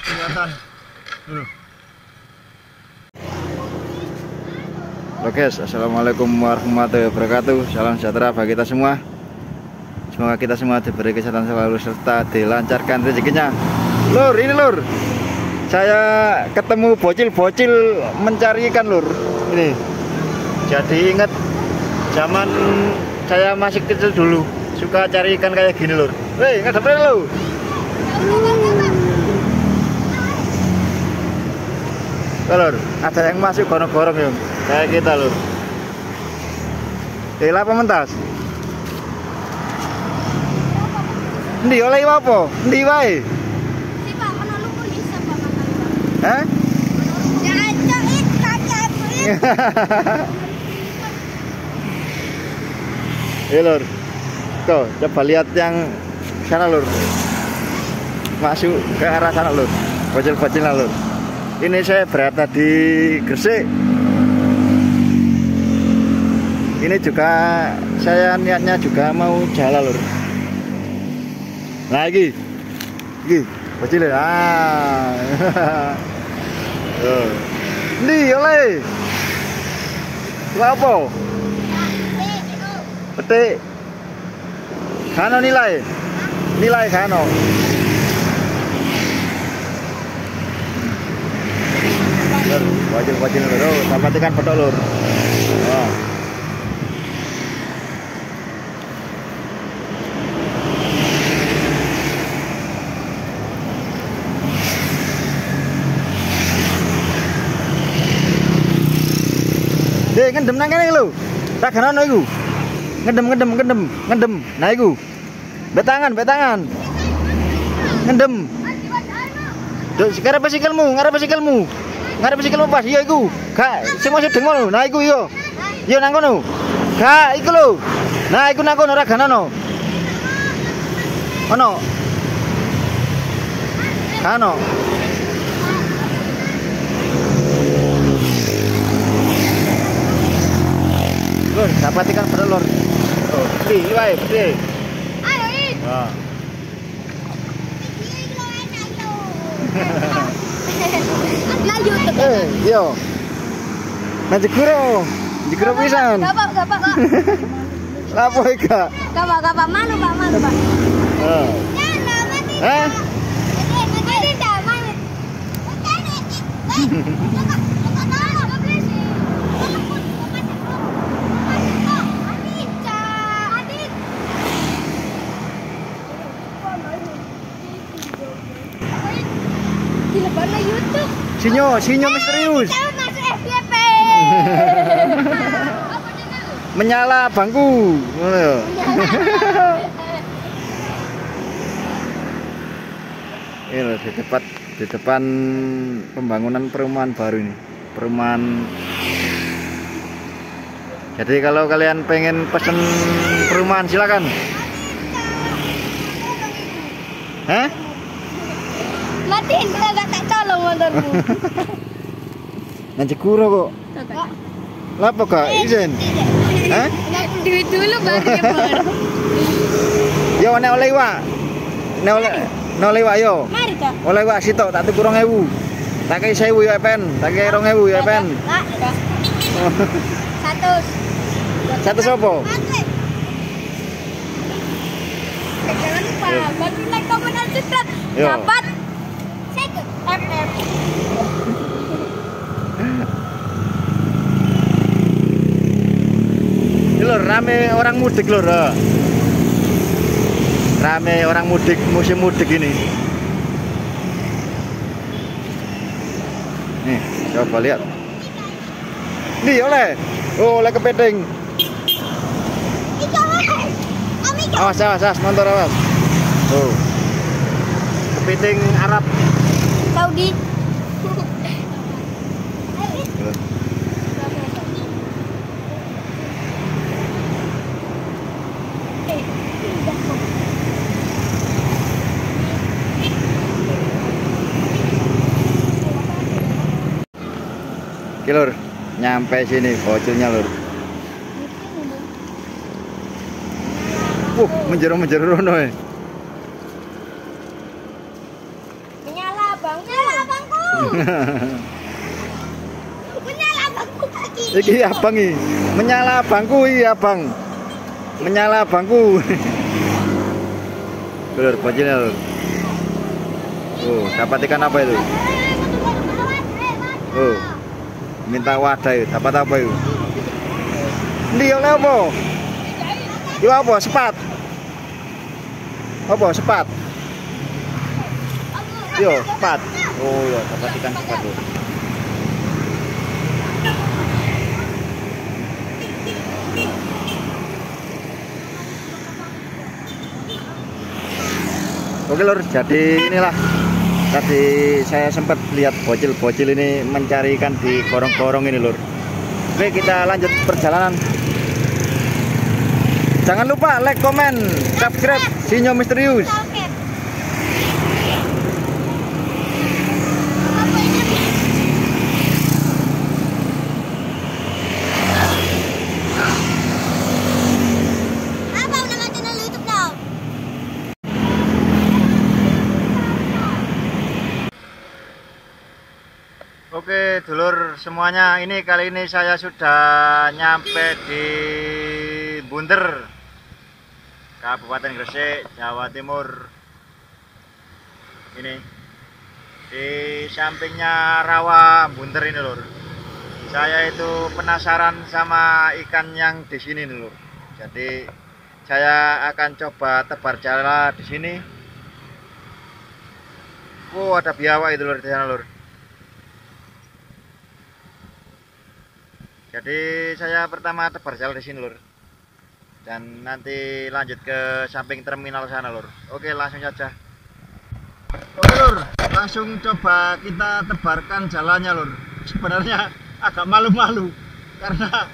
kelihatan dulu. Oke guys, assalamualaikum warahmatullahi wabarakatuh. Salam sejahtera bagi kita semua. Semoga kita semua diberi kesehatan selalu serta dilancarkan rezekinya. Lur, ini lur, saya ketemu bocil-bocil mencari ikan lur. Ini jadi ingat zaman saya masih kecil dulu, suka cari ikan kayak gini lur. Weh, nggak dapat lu. Lur, ada yang masuk gorong-gorong ya, kayak kita lur. Apa mentas? Ndi oleh apa? Ndi wae? Si Pak menolong polisi apa makan? Hah? Jangan cait kakak. Lur. Tuh, coba lihat yang sana lur. Masuk ke arah sana lur. Bocil-bocil lur. Ini saya berada di Gresik. Ini juga saya niatnya juga mau jalan lur. Nah iki bocil ya. Ndi oleh. Apa? Petik. Kano nilai kano. Lur, wajil lur, dapat ikan petok lur. Oh. Ngendem nang kene lho. Tak ganono iku. Ngendem. Nah iku. Betangan. Ngendem. Duk ngarep sikilmu. Ngarep sikilmu pas iya iku. Gak sing mesti deng ngono. Nah iku yo. Yo nang kono. Gak iku lho. Nah iku nang kono ora ganono. Ono. Kano. Lur, dapat ikan bener lur. Oh, iki wae, iki. Ayo ini. Wah. Nah YouTube. Yo. Najikuro pisan. Gapak. Lapo iki, Kak? Gapak malu Pak. Heeh. Hah? Ini damai. Dilebarno YouTube. Sinyo misterius. Saya masuk FYP. Menyala bangku. Ngono ya. Ini loh, di depan pembangunan perumahan baru ini. Perumahan. Jadi kalau kalian pengen pesen perumahan silakan. Hah? Matiin kita gak tak colong motormu. Nanti kuro kok. Lapo Kak? Izin. Hah? Duit dulu baru ya baru. Yo nek oleh iwak. Nek oleh iwak yo. Mari Kak. Oleh iwak sitok tak tuku 2.000. Tak kei 1.000 ya pen. Tak kei 2.000 ya pen. Satu sopo? Jangan lupa bantu like, komen, dan subscribe. Yo. Dapat FF. Ini lho, rame orang mudik lho. Rame orang mudik, musim mudik ini. Nih, coba lihat. Nih, oleh kepiting. Awas, motor awas. Tuh. Kepiting Arab. Saudi. Oke lur, nyampe sini bocilnya lur. Menjeru-menjeru rono. Menyala bang. Menyala bangku kaki. Iki abang iki. Menyala abangku iki abang. Menyala abangku. Lur, bocilnya lur. Oh, dapat ikan apa itu? Oh, minta wadah itu. Dapat apa itu? Ndi oleh apa? Yo apa? Sepat. Apa? Sepat. Yo, sepat. Oh, ya dapat ikan sepat lur. Oke lur, jadi inilah tadi saya sempat lihat bocil-bocil ini mencari ikan di gorong-gorong ini lur. Oke, kita lanjut perjalanan. Jangan lupa like, comment, subscribe Sinyo Misterius. Oke. Apa nama channel YouTube dong? Oke dulur semuanya, ini kali ini saya sudah nyampe di Bunter, Kabupaten Gresik, Jawa Timur. Ini di sampingnya rawa Bunter ini lur. Saya itu penasaran sama ikan yang di sini nih lur. Jadi saya akan coba tebar jala di sini. Oh, ada biawak itu lur di sana lur. Jadi saya pertama tebar jala di sini lur, dan nanti lanjut ke samping terminal sana lur. Oke, langsung saja. Oke lur, langsung coba kita tebarkan jalannya lur. Sebenarnya agak malu-malu karena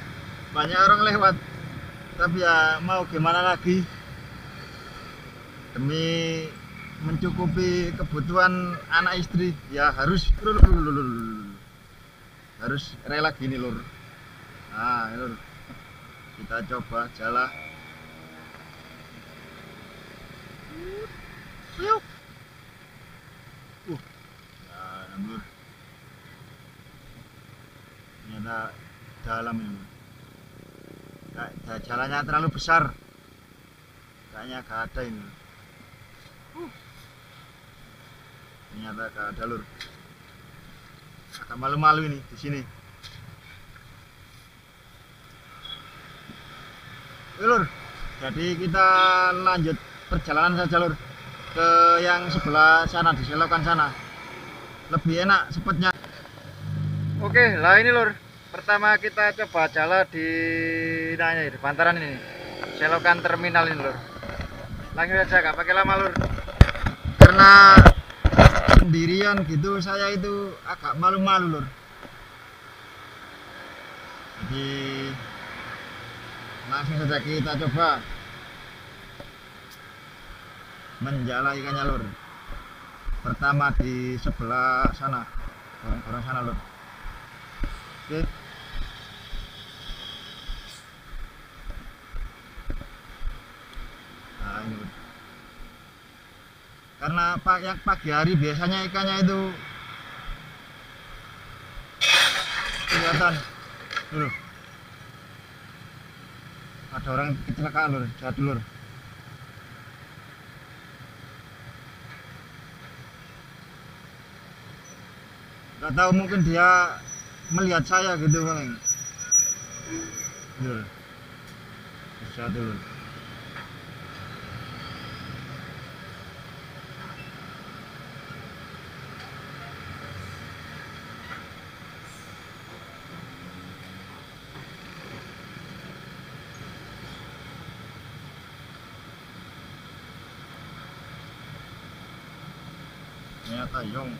banyak orang lewat, tapi ya mau gimana lagi, demi mencukupi kebutuhan anak istri ya harus rela gini lur. Nah, ini lur, kita coba jala. Yuk. Nah, lur. Ternyata dalam ini. Jalannya terlalu besar. Kayaknya gak ada ini. Ternyata gak ada lur. Agak malu-malu ini di sini. Lur, jadi kita lanjut perjalanan saja lur ke yang sebelah sana, di selokan sana. Lebih enak sepetnya. Oke, lah ini lur. Pertama kita coba jala di di bantaran ini. Selokan terminal ini lur. Langsung saja, gak pakai lama lur. Karena sendirian gitu saya itu agak malu-malu lur. Jadi langsung saja kita coba menjala ikannya lur. Pertama di sebelah sana, gorong-gorong sana lur. Oke. Nah ini lur. Karena pagi hari biasanya ikannya itu kelihatan dulu. Ada orang kecelakaan lur, jatuh lur. Gak tahu, mungkin dia melihat saya gitu bang. Lur, jatuh lur. Ternyata yong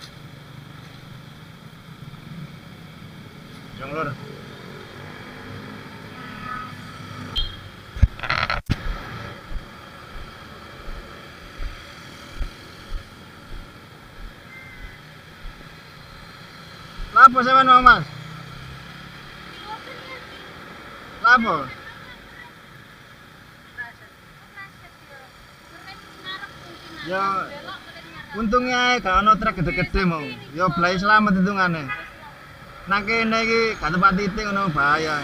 lur. Lapo sampean Mas? Lapo? Ya Untungnya gak ono trek gede-gede mau. Yo blai selamat hitungane. Nang kene iki gak tempat titik ngono bahaya.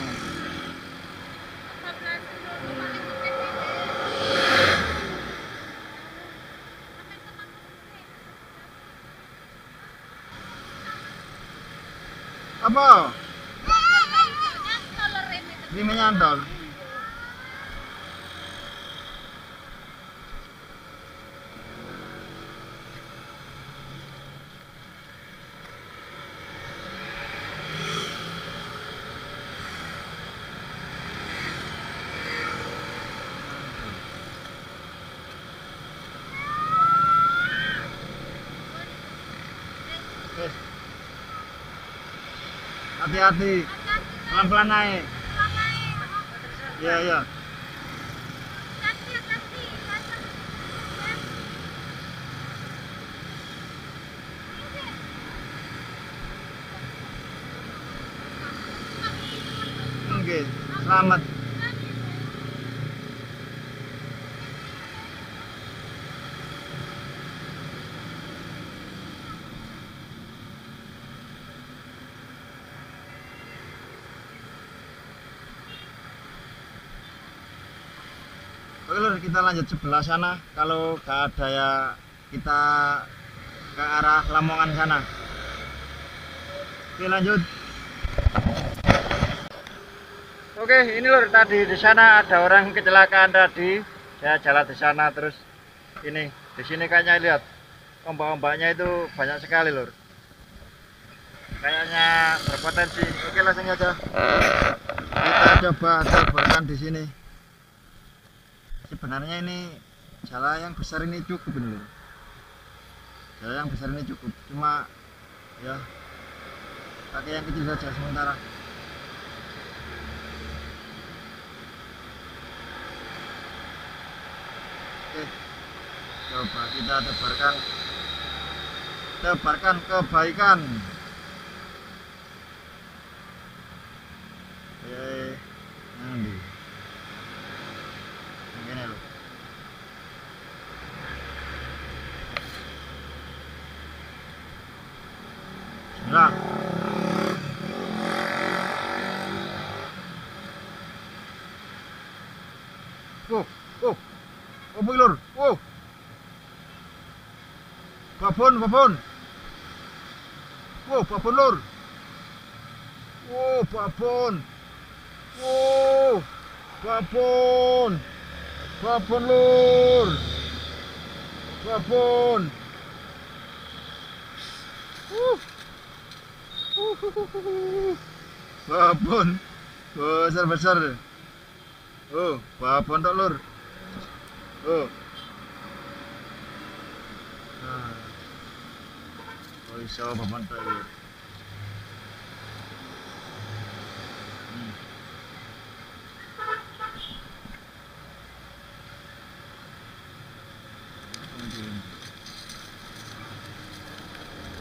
Apa? Ini nyantol. Hati-hati, pelan-pelan naik. Iya, iya. Oke, selamat. Oke lur, kita lanjut sebelah sana. Kalau gak ada ya kita ke arah Lamongan sana. Oke lanjut. Oke ini lur, tadi di sana ada orang kecelakaan tadi. Saya jalan di sana terus ini di sini kayaknya lihat ombak-ombaknya itu banyak sekali lur. Kayaknya berpotensi. Oke langsung aja kita coba terbangkan di sini. Sebenarnya ini jala yang besar ini cukup bener. Jala yang besar ini cukup, cuma ya pakai yang kecil saja sementara. Oke, coba kita tebarkan kebaikan. Oke, nanti ini loh. Bismillah. Oh, lur. Oh. Babon. Oh, babon lur. Oh, babon. Oh, babon. Babon lur. Babon. Babon. Besar. Oh, babon tok lur. Oh. Nah. Oh, iso babon tok lur.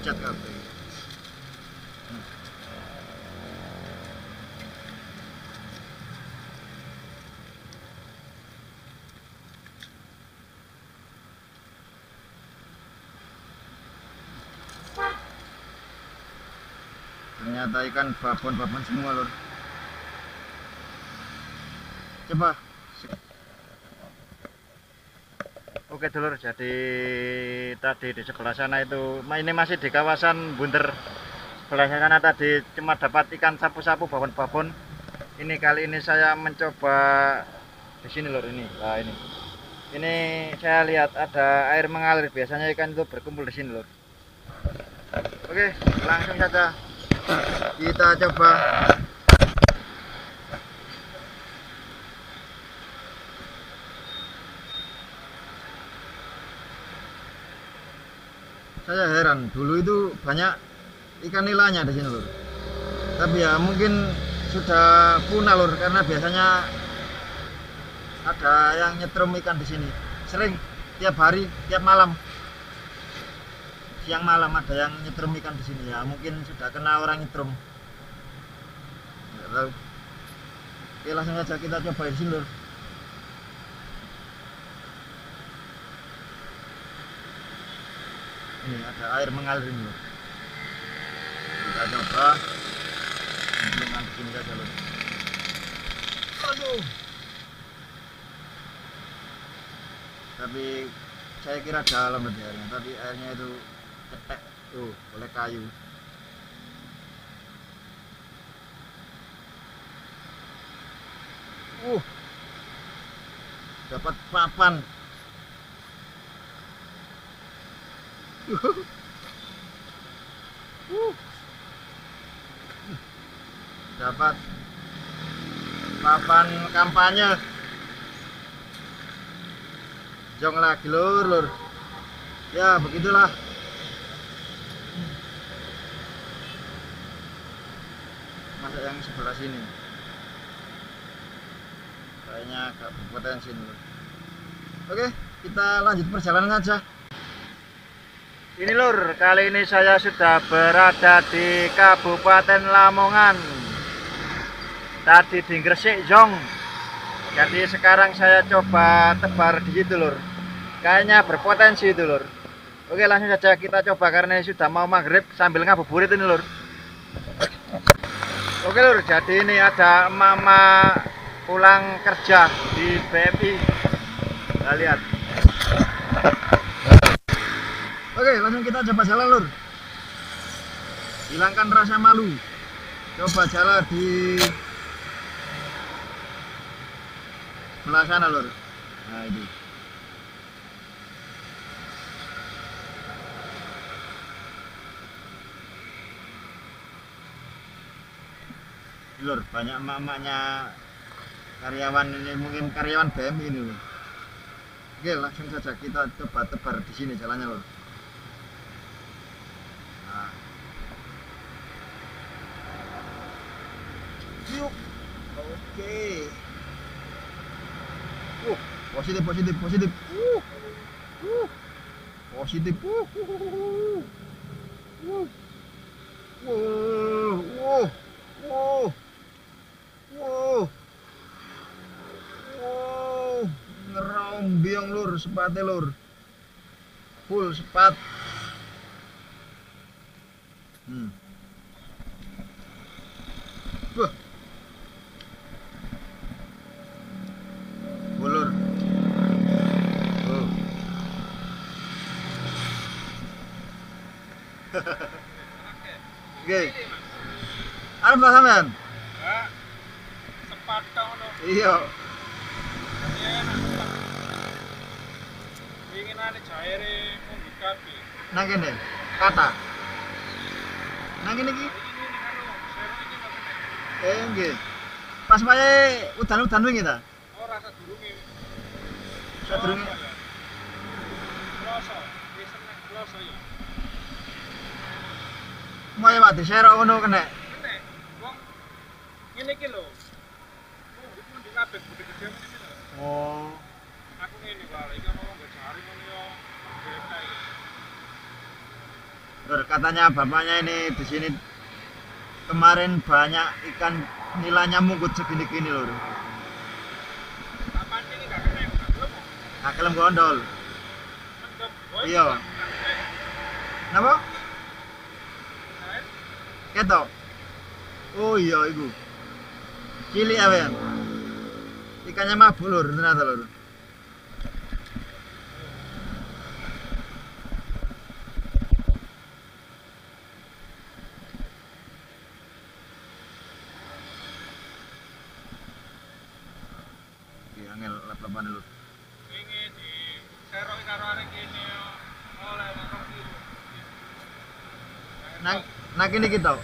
Cat kabeh. Ternyata ikan babon semua lor. Coba. Oke dulur, jadi tadi di sebelah sana itu, ini masih di kawasan Bunder. Sebelah sana tadi cuma dapat ikan sapu-sapu babon-babon. Ini kali ini saya mencoba di sini lor ini. Nah ini. Ini saya lihat ada air mengalir. Biasanya ikan itu berkumpul di sini lor. Oke, langsung saja kita coba. Saya heran, dulu itu banyak ikan nilanya di sini lur. Tapi ya mungkin sudah punah lur, karena biasanya ada yang nyetrum ikan di sini. Sering tiap hari, tiap malam. Siang malam ada yang nyetrum ikan di sini ya, mungkin sudah kena orang nyetrum. Nggak tahu. Oke, langsung aja kita coba di sini lur. ini ada air mengalir ini lur. Kita coba dengan sini saja lur. Aduh. Tapi saya kira dalam tadi airnya, tapi airnya itu cetek tuh oleh kayu. Dapat papan. Dapat papan kampanye. Jong lagi lur. Ya begitulah. Masa yang sebelah sini kayaknya agak berpotensi lur. Oke, kita lanjut perjalanan aja. Ini lur, kali ini saya sudah berada di Kabupaten Lamongan. Tadi di Gresik Jong. Jadi sekarang saya coba tebar di situ lur. Kayaknya berpotensi itu lur. Oke, langsung saja kita coba karena ini sudah mau maghrib sambil ngabuburit ini lur. Oke lur, jadi ini ada mama pulang kerja di BMI. Kita lihat. Oke, langsung kita coba jalan lur. Hilangkan rasa malu. Coba jalan di sebelah sana lur. Nah ini. Lur, banyak emak-emaknya karyawan ini, mungkin karyawan BMI ini lur. Oke, langsung saja kita coba tebar di sini jalannya lur. Nah. Yuk. Oke. Positif. Positif. Ngerombyong lur, sepatnya lur. Full sepat. Bulur. Oke. Arep ta sampean? Enggak. Sepat tok ngono. Iya. Winginane jaire mundut kabeh. Nang kene. Kata. Nang kene iki. Nggih. Pas wae udan-udan wingi ta? Ora sadurunge. Sadurunge. Kloso, wis nek kloso ya. Moe wae diserok ngono kena. Nek wong ngene iki lho. Mundut kabeh gede-gede ngene lho. Oh. Aku ngene wae iki ono wong jari ngono ya. Lur, katanya bapaknya ini di sini kemarin banyak ikan nilainya mungkut segini-gini lur. Kapan iki gak kena gak gelem. Gak kelem gondol. Iya. Napa? Ketok. Oh iya iku. Cilik awean. Ikannya mabuk lur, ternyata lur. Angel lap-lapan lur. Wingi di serok karo arek kene oleh makan kilo. Nah kini kita.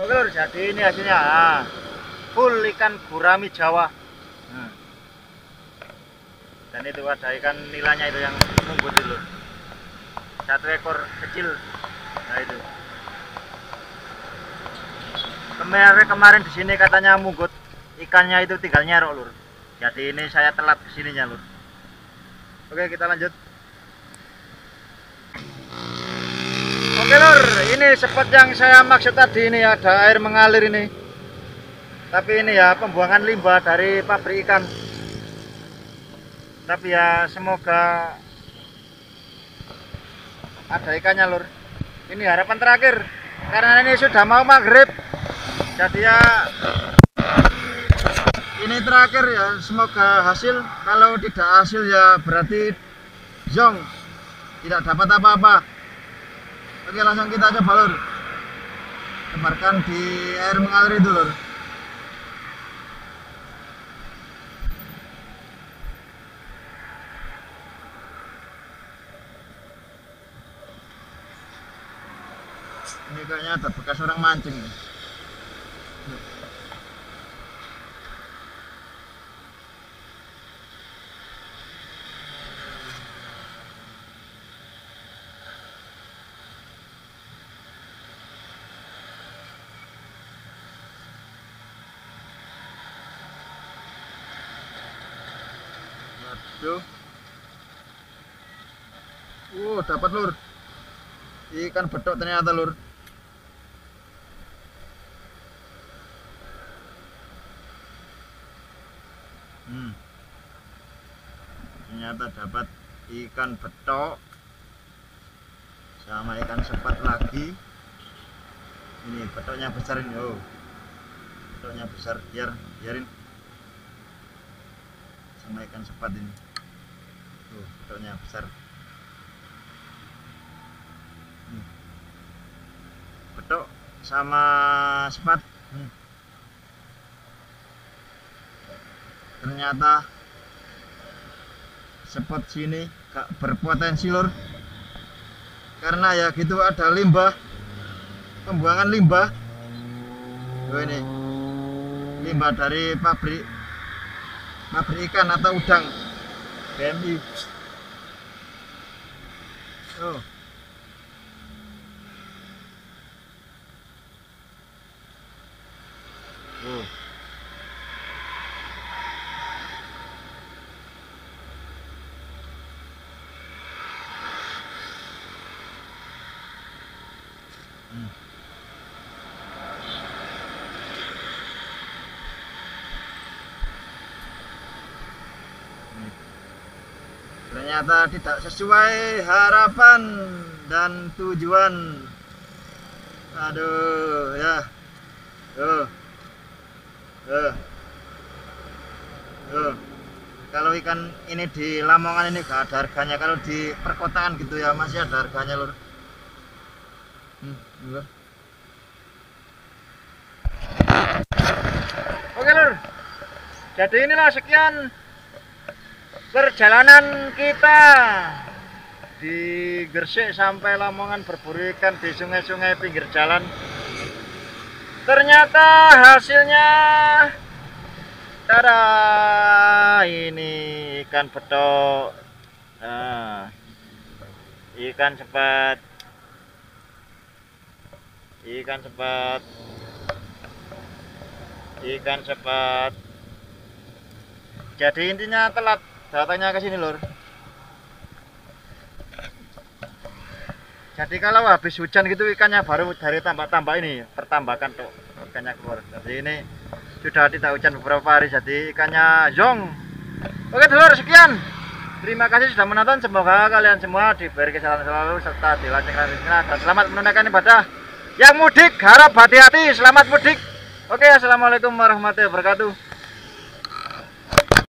Oke lur, jadi ini hasilnya full ikan gurami Jawa. Dan itu ada ikan nilainya itu yang mungkut dulu. 1 ekor kecil. Nah itu. Kemarin di sini katanya munggut ikannya itu tinggal nyerok lur. Jadi ini saya telat kesininya lur. Oke kita lanjut. Oke lur, ini spot yang saya maksud tadi ini ada air mengalir ini. Tapi ini ya pembuangan limbah dari pabrik ikan. Tapi ya semoga ada ikannya lur. Ini harapan terakhir karena ini sudah mau maghrib. Jadi ya ini terakhir ya, semoga hasil. Kalau tidak hasil ya berarti zong, tidak dapat apa-apa. Oke langsung kita coba lur. Tebarkan di air mengalir itu lur. Ini kayaknya ada bekas orang mancing. Waduh. Dapat lur. Ikan betok ternyata lur. Ternyata dapat ikan betok sama ikan sepat lagi. Ini betoknya besar ini. Oh, betoknya besar. Biarin sama ikan sepat ini. Tuh betoknya besar. Betok sama sepat. Ternyata spot sini gak berpotensi lur, karena ya gitu ada limbah, pembuangan limbah. Ini limbah dari pabrik ikan atau udang BMI. Ternyata tidak sesuai harapan dan tujuan. Aduh ya. Kalau ikan ini di Lamongan ini gak ada harganya, kalau di perkotaan gitu ya masih ada harganya lur. Oke lur, jadi inilah sekian perjalanan kita di Gresik sampai Lamongan berburu ikan di sungai-sungai pinggir jalan. Ternyata hasilnya tada, ini ikan betok, ikan sepat, jadi intinya telat datangnya ke sini lur. Jadi kalau habis hujan gitu ikannya baru dari tambak-tambak ini pertambakan tuh ikannya keluar. Jadi ini sudah tidak hujan beberapa hari, jadi ikannya zong. Oke dulur, sekian. Terima kasih sudah menonton. Semoga kalian semua diberi kesehatan selalu serta dilancarkan rezekinya dan selamat menunaikan ibadah. Yang mudik harap hati-hati, selamat mudik. Oke, assalamualaikum warahmatullahi wabarakatuh.